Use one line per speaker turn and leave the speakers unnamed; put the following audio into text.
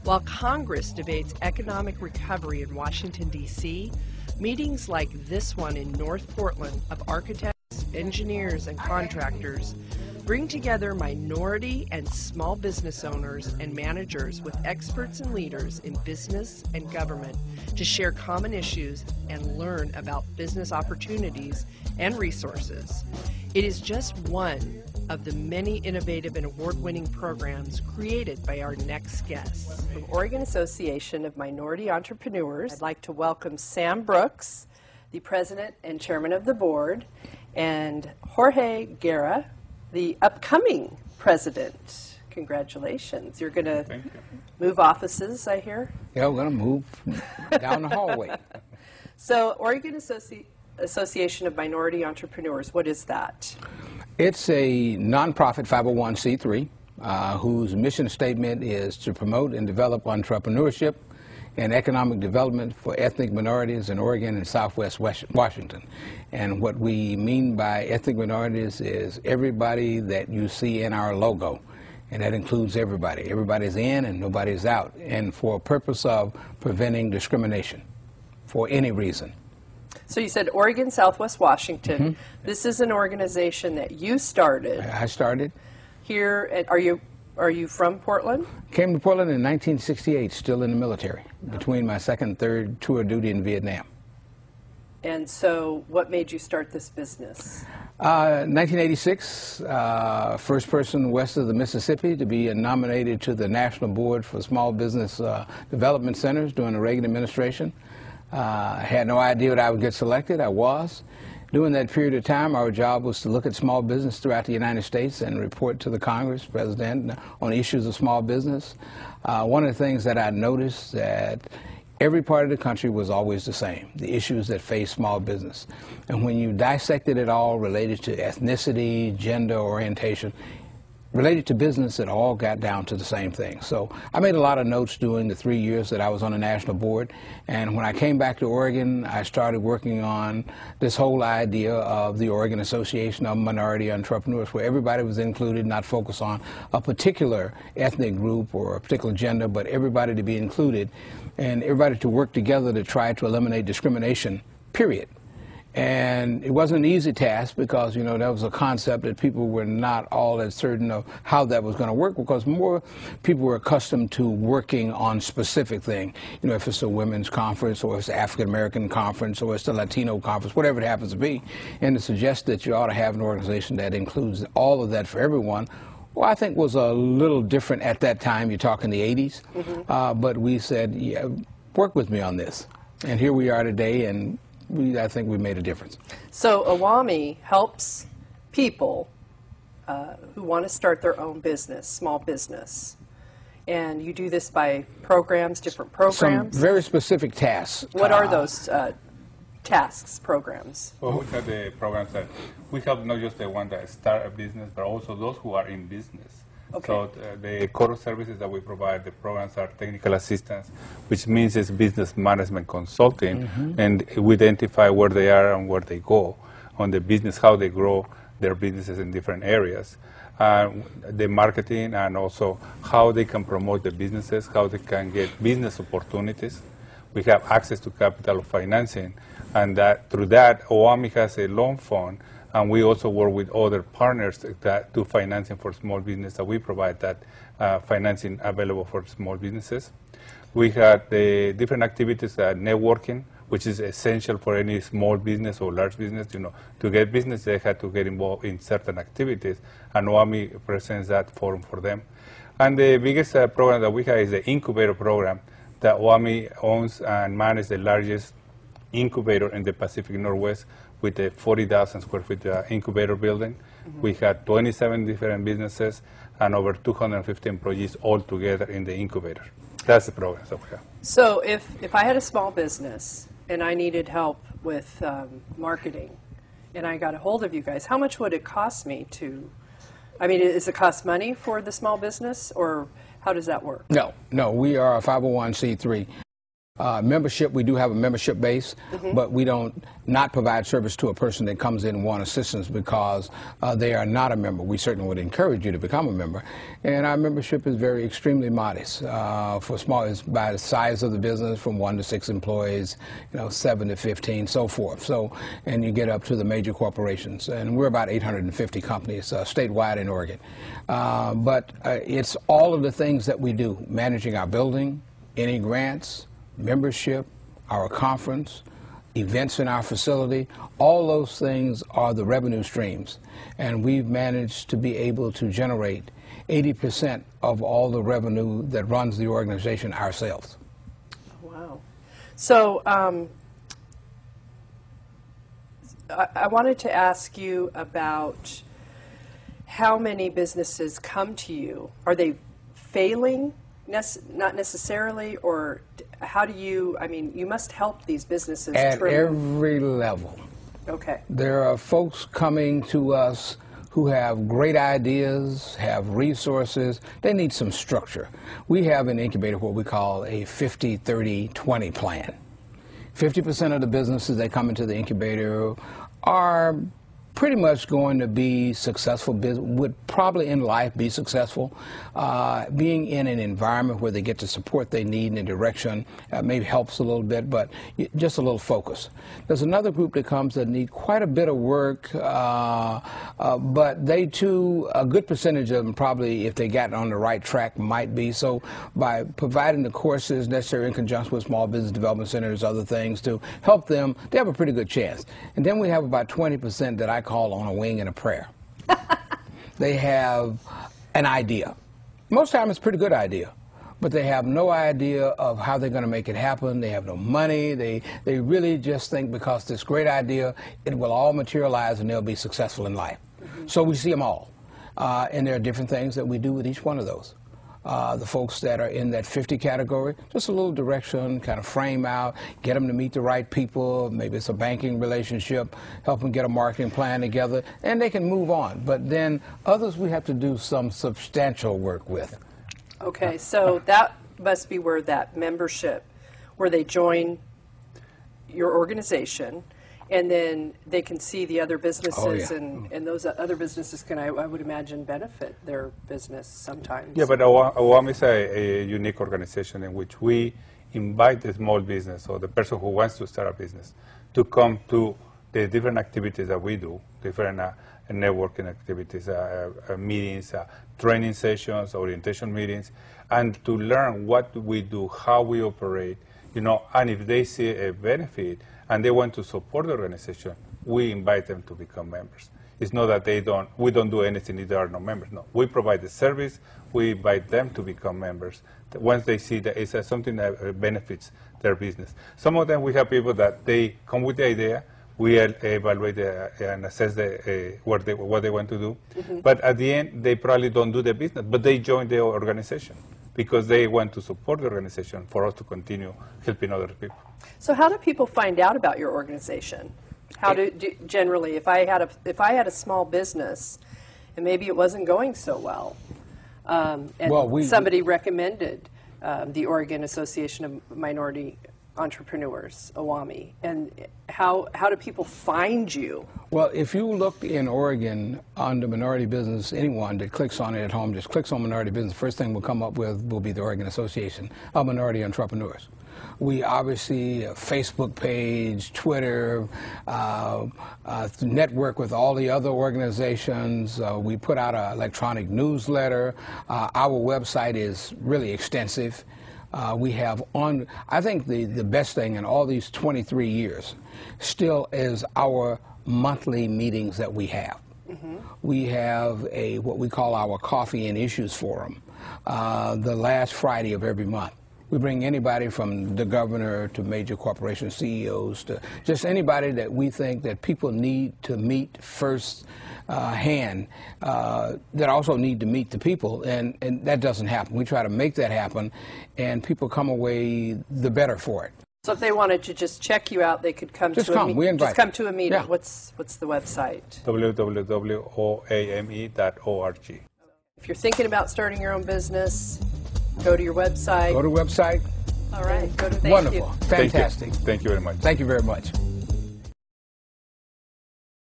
While Congress debates economic recovery in Washington, D.C., meetings like this one in North Portland of architects, engineers, and contractors bring together minority and small business owners and managers with experts and leaders in business and government to share common issues and learn about business opportunities and resources. It is just one of the many innovative and award-winning programs created by our next guests. From Oregon Association of Minority Entrepreneurs, I'd like to welcome Sam Brooks, the president and chairman of the board, and Jorge Guerra, the upcoming president. Congratulations. You're going to move offices, I hear?
Yeah, we're going to move down the hallway.
So, Oregon Association of Minority Entrepreneurs, what is that?
It's a nonprofit 501c3 whose mission statement is to promote and develop entrepreneurship and economic development for ethnic minorities in Oregon and Southwest Washington. And what we mean by ethnic minorities is everybody that you see in our logo. And that includes everybody. Everybody's in and nobody's out. And for a purpose of preventing discrimination for any reason.
So you said Oregon, Southwest Washington. Mm-hmm. This is an organization that you started.
I started.
Here, are you from Portland?
Came to Portland in 1968, still in the military, between my second and third tour of duty in Vietnam.
And so what made you start this business?
1986, first person west of the Mississippi to be nominated to the National Board for Small Business Development Centers during the Reagan administration. I had no idea that I would get selected. I was. During that period of time, our job was to look at small business throughout the United States and report to the Congress, President, on issues of small business. One of the things that I noticed that every part of the country was always the same, the issues that face small business. And when you dissected it all related to ethnicity, gender, orientation, related to business, it all got down to the same thing. So I made a lot of notes during the 3 years that I was on the national board. And when I came back to Oregon, I started working on this whole idea of the Oregon Association of Minority Entrepreneurs, where everybody was included, not focused on a particular ethnic group or a particular gender, but everybody to be included and everybody to work together to try to eliminate discrimination, period. And it wasn't an easy task because, you know, that was a concept that people were not all as certain of how that was going to work because more people were accustomed to working on specific things. You know, if it's a women's conference or it's an African-American conference or it's a Latino conference, whatever it happens to be. And to suggest that you ought to have an organization that includes all of that for everyone, well, I think was a little different at that time. You're talking the 80s. Mm-hmm. But we said, yeah, work with me on this. And here we are today, and I think we made a difference. So
OAME helps people who want to start their own business, small business. And you do this by programs, different programs?
Some very specific tasks.
What are those tasks, programs?
Well, we have the programs that we help not just the one that start a business, but also those who are in business. Okay. So the core services that we provide, the programs are technical assistance, which means it's business management consulting, mm-hmm. and we identify where they are and where they go on the business, how they grow their businesses in different areas, the marketing, and also how they can promote the businesses, how they can get business opportunities. We have access to capital financing, and that through that, OAME has a loan fund. And we also work with other partners that do financing for small business, that we provide that financing available for small businesses. We have the different activities, networking, which is essential for any small business or large business. You know, to get business, they have to get involved in certain activities, and OAME presents that forum for them. And the biggest program that we have is the incubator program that OAME owns and manages, the largest incubator in the Pacific Northwest, with a 40,000 square feet incubator building. Mm-hmm. We had 27 different businesses and over 250 employees all together in the incubator. That's the program that we have.
So if I had a small business and I needed help with marketing and I got a hold of you guys, how much would it cost me to, I mean, does it cost money for the small business, or how does that work?
No, we are a 501c3. Membership, we do have a membership base, but we don't not provide service to a person that comes in and want assistance because they are not a member. We certainly would encourage you to become a member. And our membership is very extremely modest. For small, it's by the size of the business, from 1 to 6 employees, 7 to 15, so forth. So, and you get up to the major corporations. And we're about 850 companies statewide in Oregon. But it's all of the things that we do, managing our building, any grants, membership, our conference, events in our facility, all those things are the revenue streams. And we've managed to be able to generate 80% of all the revenue that runs the organization ourselves.
Wow. So I wanted to ask you about how many businesses come to you. Are they failing? Not necessarily, or how do you, you must help these businesses
at every level.
Okay.
There are folks coming to us who have great ideas, have resources. They need some structure. We have an incubator, what we call a 50-30-20 plan. 50% of the businesses that come into the incubator are pretty much going to be successful, would probably in life be successful. Being in an environment where they get the support they need in a direction maybe helps a little bit, but just a little focus. There's another group that comes that need quite a bit of work, but they too, a good percentage of them probably, if they got on the right track, might be. So by providing the courses necessary in conjunction with small business development centers, other things to help them, they have a pretty good chance. And then we have about 20% that I call on a wing and a prayer. They have an idea. Most times it's a pretty good idea, but they have no idea of how they're going to make it happen. They have no money. They really just think because this great idea, it will all materialize and they'll be successful in life. So we see them all. And there are different things that we do with each one of those. The folks that are in that 50 category, just a little direction, kind of frame out, get them to meet the right people. Maybe it's a banking relationship, help them get a marketing plan together, and they can move on. But then others we have to do some substantial work with.
Okay, so that must be where that membership, where they join your organization, and then they can see the other businesses, and those other businesses can, I would imagine, benefit their business sometimes.
Yeah, but OAME is a unique organization in which we invite the small business or the person who wants to start a business to come to the different activities that we do, different networking activities, meetings, training sessions, orientation meetings, and to learn what we do, how we operate, and if they see a benefit, and they want to support the organization, we invite them to become members. It's not that we don't do anything if there are no members. No, we provide the service, we invite them to become members. Once they see that it's something that benefits their business. Some of them, we have people that they come with the idea, we evaluate and assess what they want to do, but at the end, they probably don't do the business, but they join the organization because they want to support the organization for us to continue helping other people.
So how do people find out about your organization? How do generally, if I had a small business and maybe it wasn't going so well, and somebody recommended the Oregon Association of Minority Entrepreneurs, OAME, and how do people find you?
Well, if you look in Oregon under minority business, anyone that clicks on it at home just clicks on minority business, first thing we'll come up with will be the Oregon Association of Minority Entrepreneurs. We obviously Facebook page, Twitter, network with all the other organizations. We put out an electronic newsletter. Our website is really extensive. We have I think the best thing in all these 23 years still is our monthly meetings that we have. We have what we call our Coffee and Issues Forum, the last Friday of every month. We bring anybody from the governor to major corporation CEOs to just anybody that we think that people need to meet first hand, that also need to meet the people, and that doesn't happen. We try to make that happen, and people come away the better for it.
So if they wanted to just check you out, they could come to a meeting. Just come to a meeting.
Yeah.
What's the website?
www.oame.org.
If you're thinking about starting your own business, go to your website.
Go to the website,
All right. Good.
Wonderful. Fantastic.
Thank you very much.
Thank you very much.